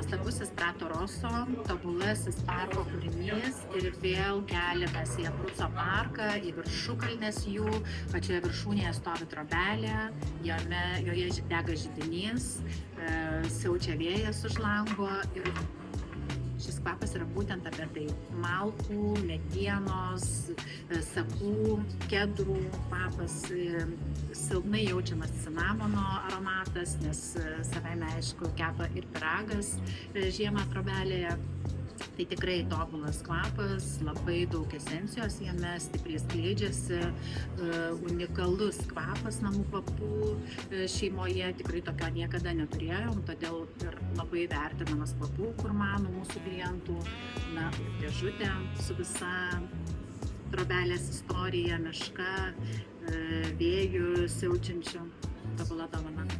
nuostabusis Prato Rosso, tobulasis parko kūrinys ir vėl keliamės į Abruzzo parką, į viršukalnes jų, pačioje viršūnėje stovi trobelė, joje dega židinys, siaučia vėjas už lango ir šis kvapas yra būtent apie tai. Malkų, medienos, sakų, kedrų kvapas, silpnai jaučiamas cinamono aromatas, nes savaime aišku kepa ir pyragas žiemą trobelėje. Tai tikrai tobulas kvapas, labai daug esencijos jame, stipriai skleidžiasi, unikalus kvapas namų kvapų šeimoje, tikrai tokio niekada neturėjom, todėl ir labai vertinamas kvapų gurmanų mūsų klientų, dėžutė su visa trobelės istorija, meška, vėjų siaučiančiu, tobula dovana.